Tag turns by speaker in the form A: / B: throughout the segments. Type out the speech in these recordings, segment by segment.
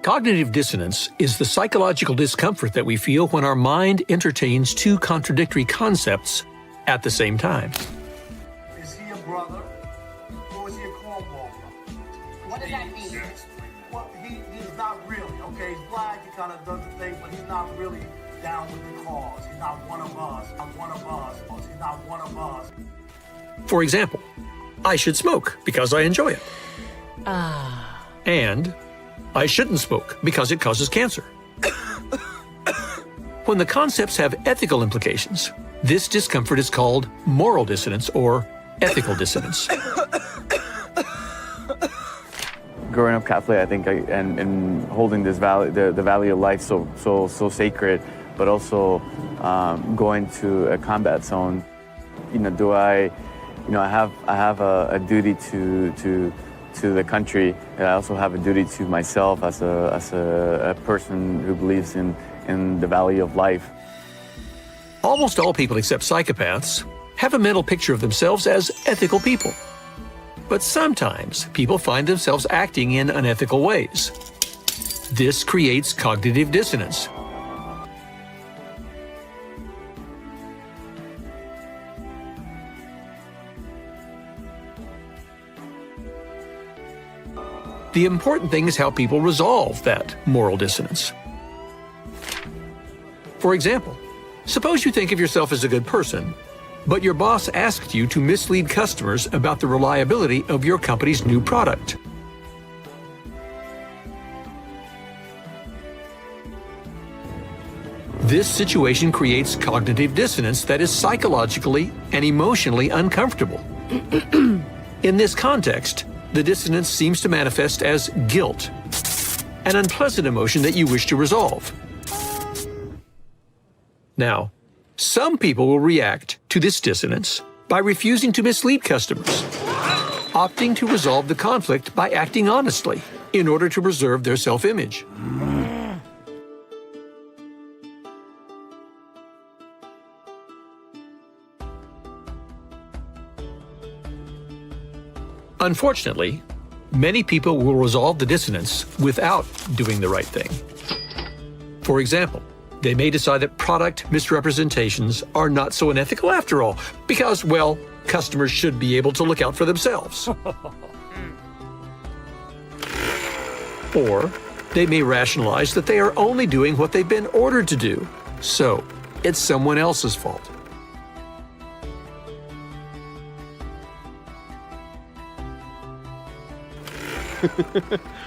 A: Cognitive dissonance is the psychological discomfort that we feel when our mind entertains two contradictory concepts at the same time.
B: Is he a brother or is he a cornball?
C: What does that mean?
B: Well, he's not really. Okay, he's black, he kind of does the thing, but he's not really down with the cause. He's not one of us. Not one of us. He's not one of us.
A: For example, I should smoke because I enjoy it. And I shouldn't smoke because it causes cancer. When the concepts have ethical implications, this discomfort is called moral dissonance or ethical dissonance.
D: Growing up Catholic, I think, and holding this value, the value of life so sacred, but also going to a combat zone. I have a duty to the country, and I also have a duty to myself as a person who believes in the value of life.
A: Almost all people except psychopaths have a mental picture of themselves as ethical people. But sometimes people find themselves acting in unethical ways. This creates cognitive dissonance. The important thing is how people resolve that moral dissonance. For example, suppose you think of yourself as a good person, but your boss asked you to mislead customers about the reliability of your company's new product. This situation creates cognitive dissonance that is psychologically and emotionally uncomfortable. In this context, the dissonance seems to manifest as guilt, an unpleasant emotion that you wish to resolve. Now, some people will react to this dissonance by refusing to mislead customers, opting to resolve the conflict by acting honestly in order to preserve their self-image. Unfortunately, many people will resolve the dissonance without doing the right thing. For example, they may decide that product misrepresentations are not so unethical after all, because, well, customers should be able to look out for themselves. Or they may rationalize that they are only doing what they've been ordered to do, so it's someone else's fault.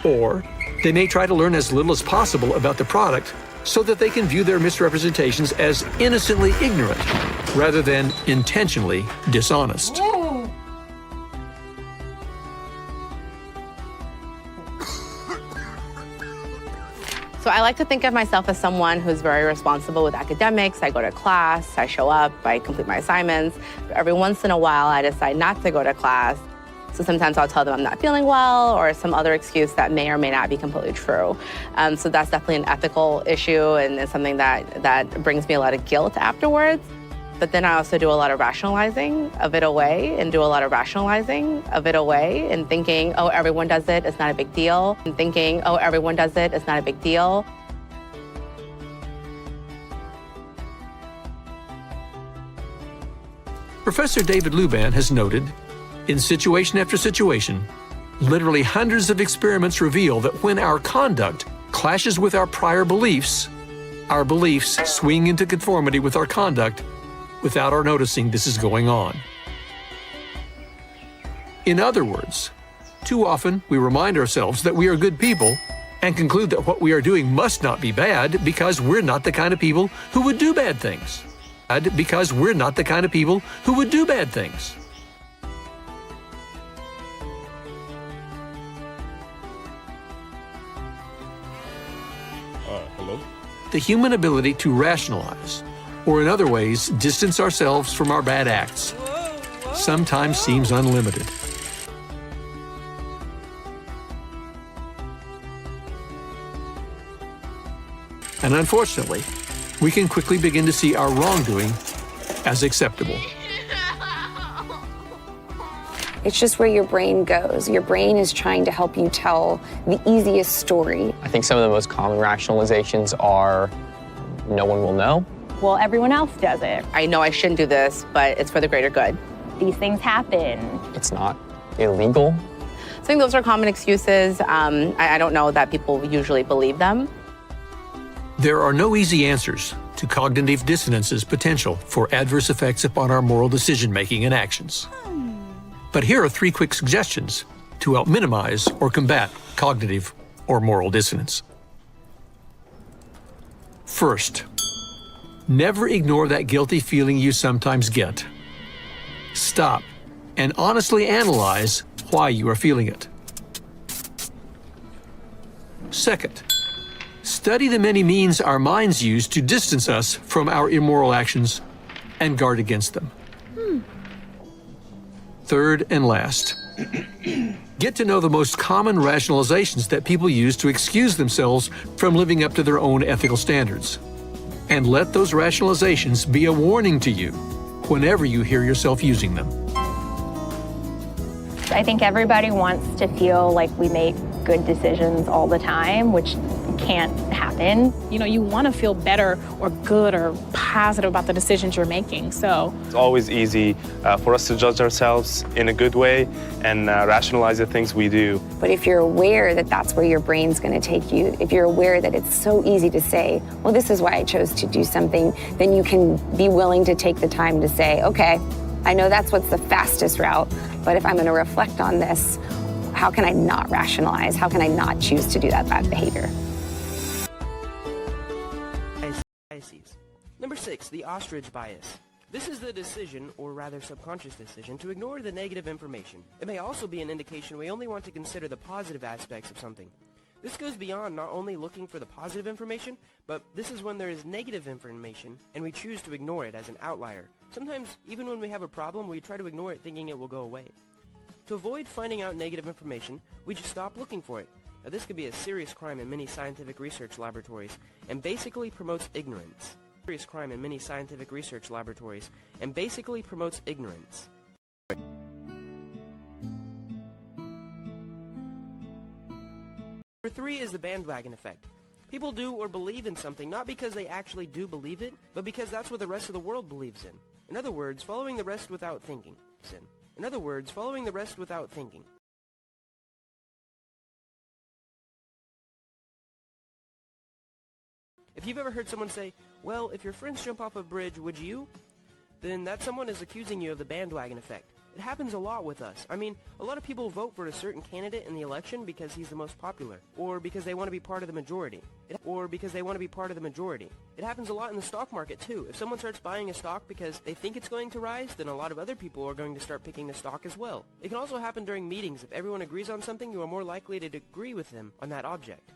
A: Or they may try to learn as little as possible about the product so that they can view their misrepresentations as innocently ignorant rather than intentionally dishonest.
C: So I like to think of myself as someone who's very responsible with academics. I go to class, I show up, I complete my assignments. But every once in a while, I decide not to go to class. So sometimes I'll tell them I'm not feeling well or some other excuse that may or may not be completely true. So that's definitely an ethical issue and it's something that brings me a lot of guilt afterwards. But then I also do a lot of rationalizing of it away and do a lot of rationalizing of it away and thinking, oh, everyone does it, it's not a big deal. And thinking, oh, everyone does it, it's not a big deal.
A: Professor David Luban has noted, in situation after situation, literally hundreds of experiments reveal that when our conduct clashes with our prior beliefs swing into conformity with our conduct without our noticing this is going on. In other words, too often we remind ourselves that we are good people and conclude that what we are doing must not be bad because we're not the kind of people who would do bad things. Because we're not the kind of people who would do bad things.
E: Hello?
A: The human ability to rationalize, or in other ways, distance ourselves from our bad acts, sometimes seems unlimited. And unfortunately, we can quickly begin to see our wrongdoing as acceptable.
E: It's just where your brain goes. Your brain is trying to help you tell the easiest story.
F: I think some of the most common rationalizations are, no one will know.
G: Well, everyone else does it.
C: I know I shouldn't do this, but it's for the greater good.
G: These things happen.
F: It's not illegal.
C: So I think those are common excuses. I don't know that people usually believe them.
A: There are no easy answers to cognitive dissonance's potential for adverse effects upon our moral decision-making and actions. But here are 3 quick suggestions to help minimize or combat cognitive or moral dissonance. First, never ignore that guilty feeling you sometimes get. Stop and honestly analyze why you are feeling it. Second, study the many means our minds use to distance us from our immoral actions and guard against them. Third and last, get to know the most common rationalizations that people use to excuse themselves from living up to their own ethical standards. And let those rationalizations be a warning to you whenever you hear yourself using them.
G: I think everybody wants to feel like we make good decisions all the time, which can't happen.
H: You know, you want to feel better or good or positive about the decisions you're making, so.
I: It's always easy for us to judge ourselves in a good way and rationalize the things we do.
E: But if you're aware that that's where your brain's going to take you, if you're aware that it's so easy to say, well, this is why I chose to do something, then you can be willing to take the time to say, okay, I know that's what's the fastest route, but if I'm going to reflect on this, how can I not rationalize? How can I not choose to do that bad behavior?
J: Biases. Number 6, the ostrich bias. This is the decision, or rather subconscious decision, to ignore the negative information. It may also be an indication we only want to consider the positive aspects of something. This goes beyond not only looking for the positive information, but this is when there is negative information and we choose to ignore it as an outlier. Sometimes, even when we have a problem, we try to ignore it thinking it will go away. To avoid finding out negative information, we just stop looking for it. Now, this could be a serious crime in many scientific research laboratories and basically promotes ignorance. Serious crime in many scientific research laboratories and basically promotes ignorance. Number 3 is the bandwagon effect. People do or believe in something not because they actually do believe it, but because that's what the rest of the world believes in. In other words, following the rest without thinking. In other words, following the rest without thinking. If you've ever heard someone say, well, if your friends jump off a bridge, would you? Then that someone is accusing you of the bandwagon effect. It happens a lot with us. I mean, a lot of people vote for a certain candidate in the election because he's the most popular, or because they want to be part of the majority, It happens a lot in the stock market too. If someone starts buying a stock because they think it's going to rise, then a lot of other people are going to start picking the stock as well. It can also happen during meetings. If everyone agrees on something, you are more likely to agree with them on that object.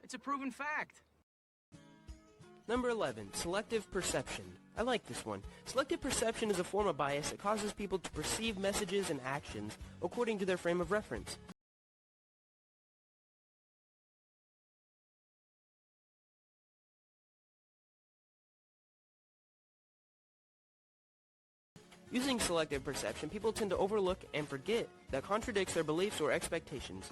J: It's a proven fact. Number 11, selective perception. I like this one. Selective perception is a form of bias that causes people to perceive messages and actions according to their frame of reference. Using selective perception, people tend to overlook and forget that contradicts their beliefs or expectations.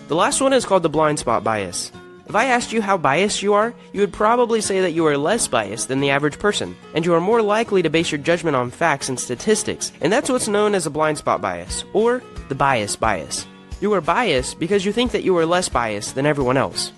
J: The last one is called the blind spot bias. If I asked you how biased you are, you would probably say that you are less biased than the average person, and you are more likely to base your judgment on facts and statistics, and that's what's known as a blind spot bias, or the bias bias. You are biased because you think that you are less biased than everyone else.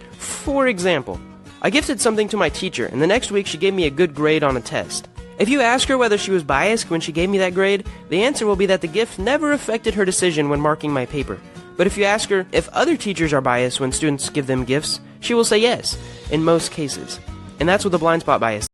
J: For example, I gifted something to my teacher, and the next week she gave me a good grade on a test. If you ask her whether she was biased when she gave me that grade, the answer will be that the gift never affected her decision when marking my paper. But if you ask her if other teachers are biased when students give them gifts, she will say yes, in most cases. And that's what the blind spot bias is.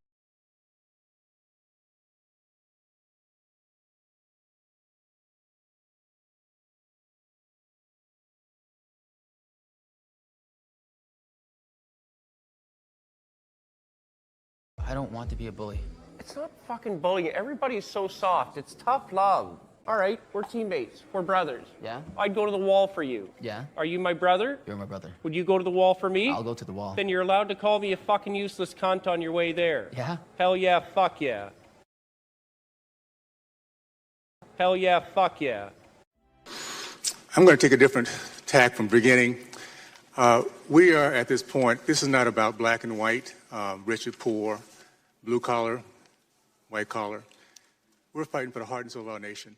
K: I don't want to be a bully.
L: It's not fucking bullying. Everybody's so soft. It's tough love.
K: All right, we're teammates. We're brothers.
L: Yeah?
K: I'd go to the wall for you.
L: Yeah?
K: Are you my brother?
L: You're my brother.
K: Would you go to the wall for me?
L: I'll go to the wall.
K: Then you're allowed to call me a fucking useless cunt on your way there.
L: Yeah?
K: Hell yeah, fuck yeah. Hell yeah, fuck yeah.
M: I'm going to take a different tack from beginning. We are at this point, this is not about black and white, rich or poor, blue collar, white collar. We're fighting for the heart and soul of our nation.